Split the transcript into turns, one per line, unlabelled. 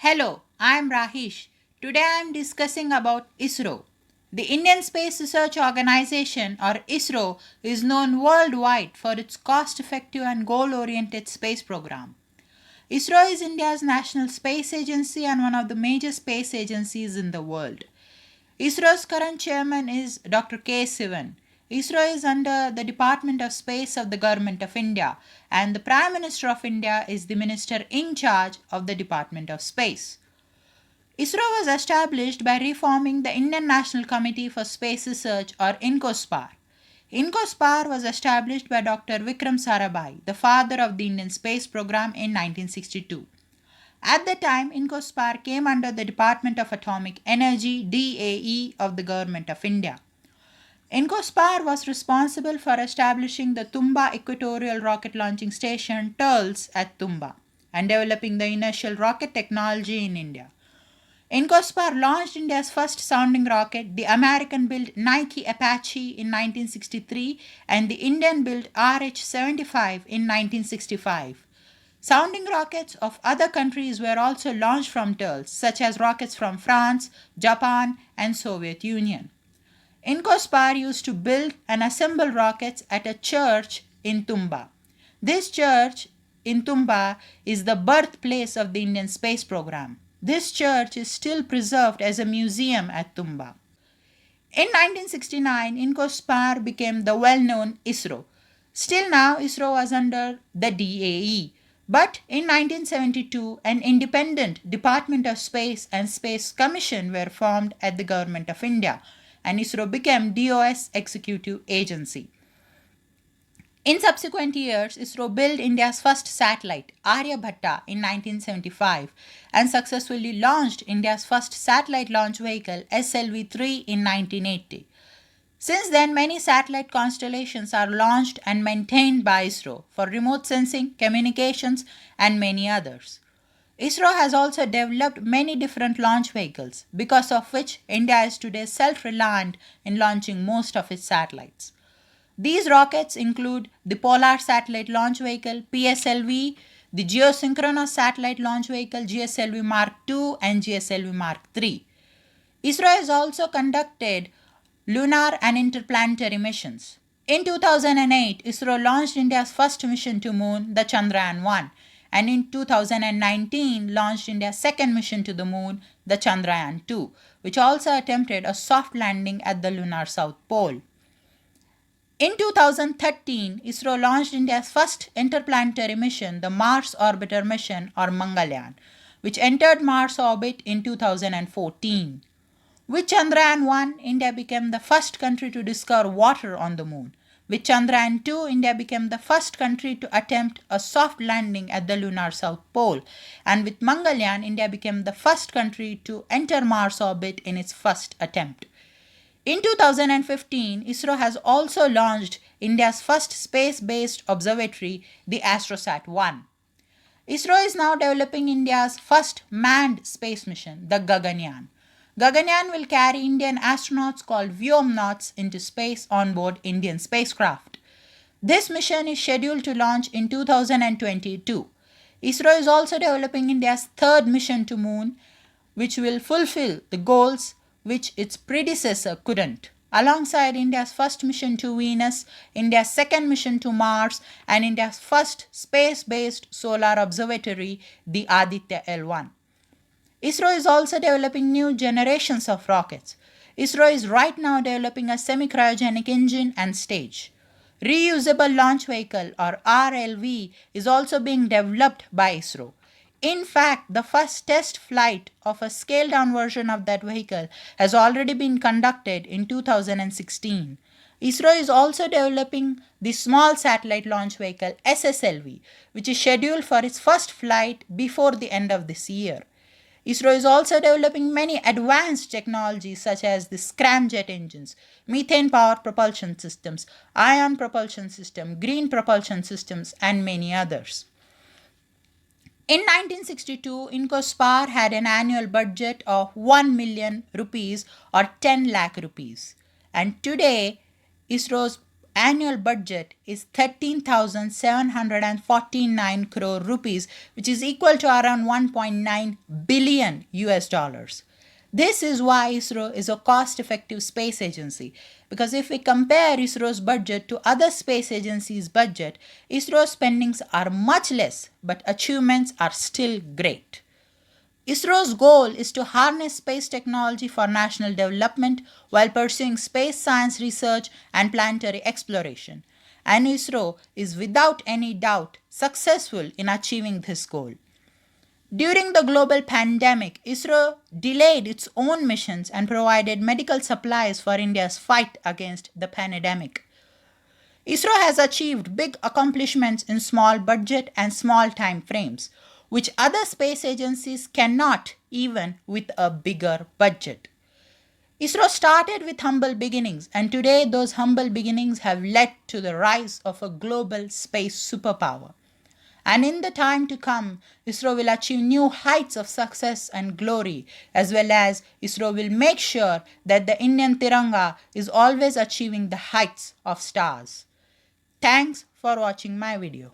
Hello, I am Rahish. Today I am discussing about ISRO. The Indian Space Research Organization or ISRO is known worldwide for its cost-effective and goal-oriented space program. ISRO is India's national space agency and one of the major space agencies in the world. ISRO's current chairman is Dr. K. Sivan. ISRO is under the Department of Space of the Government of India, and the Prime Minister of India is the minister in charge of the Department of Space. ISRO was established by reforming the Indian National Committee for Space Research or INCOSPAR. INCOSPAR was established by Dr. Vikram Sarabhai, the father of the Indian space program in 1962. At the time, INCOSPAR came under the Department of Atomic Energy DAE of the Government of India. INCOSPAR was responsible for establishing the Tumba Equatorial Rocket Launching Station TERLS at Tumba and developing the inertial rocket technology in India. INCOSPAR launched India's first sounding rocket, the American built Nike Apache in 1963 and the Indian built RH 75 in 1965. Sounding rockets of other countries were also launched from TERLS, such as rockets from France, Japan, and Soviet Union. INCOSPAR used to build and assemble rockets at a church in Tumba. This church in Tumba is the birthplace of the Indian space program. This church is still preserved as a museum at Tumba. In 1969, INCOSPAR became the well-known ISRO. Still now, ISRO was under the DAE. But in 1972, an independent Department of Space and Space Commission were formed at the Government of India, and ISRO became DOS Executive Agency. In subsequent years, ISRO built India's first satellite, Aryabhatta, in 1975 and successfully launched India's first satellite launch vehicle, SLV 3, in 1980. Since then, many satellite constellations are launched and maintained by ISRO for remote sensing, communications, and many others. ISRO has also developed many different launch vehicles, because of which India is today self reliant in launching most of its satellites. These rockets include the Polar Satellite Launch Vehicle PSLV, the Geosynchronous Satellite Launch Vehicle GSLV Mark II, and GSLV Mark III. ISRO has also conducted lunar and interplanetary missions. In 2008, ISRO launched India's first mission to moon, the Chandrayaan 1, and in 2019 launched India's second mission to the moon, the Chandrayaan 2, which also attempted a soft landing at the lunar south pole. In 2013, ISRO launched India's first interplanetary mission, the Mars Orbiter mission or Mangalyaan, which entered Mars orbit in 2014. With Chandrayaan 1, India became the first country to discover water on the moon. With Chandrayaan 2, India became the first country to attempt a soft landing at the lunar south pole. And with Mangalyaan, India became the first country to enter Mars orbit in its first attempt. In 2015, ISRO has also launched India's first space-based observatory, the AstroSat 1. ISRO is now developing India's first manned space mission, the Gaganyaan. Gaganyaan will carry Indian astronauts called Vyomnauts into space on board Indian spacecraft. This mission is scheduled to launch in 2022. ISRO is also developing India's third mission to moon, which will fulfill the goals which its predecessor couldn't. Alongside India's first mission to Venus, India's second mission to Mars, and India's first space-based solar observatory, the Aditya L1. ISRO is also developing new generations of rockets. ISRO is right now developing a semi-cryogenic engine and stage. Reusable Launch Vehicle or RLV is also being developed by ISRO. In fact, the first test flight of a scaled down version of that vehicle has already been conducted in 2016. ISRO is also developing the Small Satellite Launch Vehicle SSLV, which is scheduled for its first flight before the end of this year. ISRO is also developing many advanced technologies such as the scramjet engines, methane power propulsion systems, ion propulsion system, green propulsion systems, and many others. In 1962, INCOSPAR had an annual budget of 1 million rupees or 10 lakh rupees. And today, ISRO's annual budget is 13,749 crore rupees, which is equal to around 1.9 billion US dollars. This is why ISRO is a cost effective space agency, because if we compare ISRO's budget to other space agencies' budget, ISRO's spendings are much less, but achievements are still great. ISRO's goal is to harness space technology for national development while pursuing space science research and planetary exploration. And ISRO is without any doubt successful in achieving this goal. During the global pandemic, ISRO delayed its own missions and provided medical supplies for India's fight against the pandemic. ISRO has achieved big accomplishments in small budget and small time frames, which other space agencies cannot, even with a bigger budget. ISRO started with humble beginnings, and today those humble beginnings have led to the rise of a global space superpower. And in the time to come, ISRO will achieve new heights of success and glory, as well as ISRO will make sure that the Indian Tiranga is always achieving the heights of stars. Thanks for watching my video.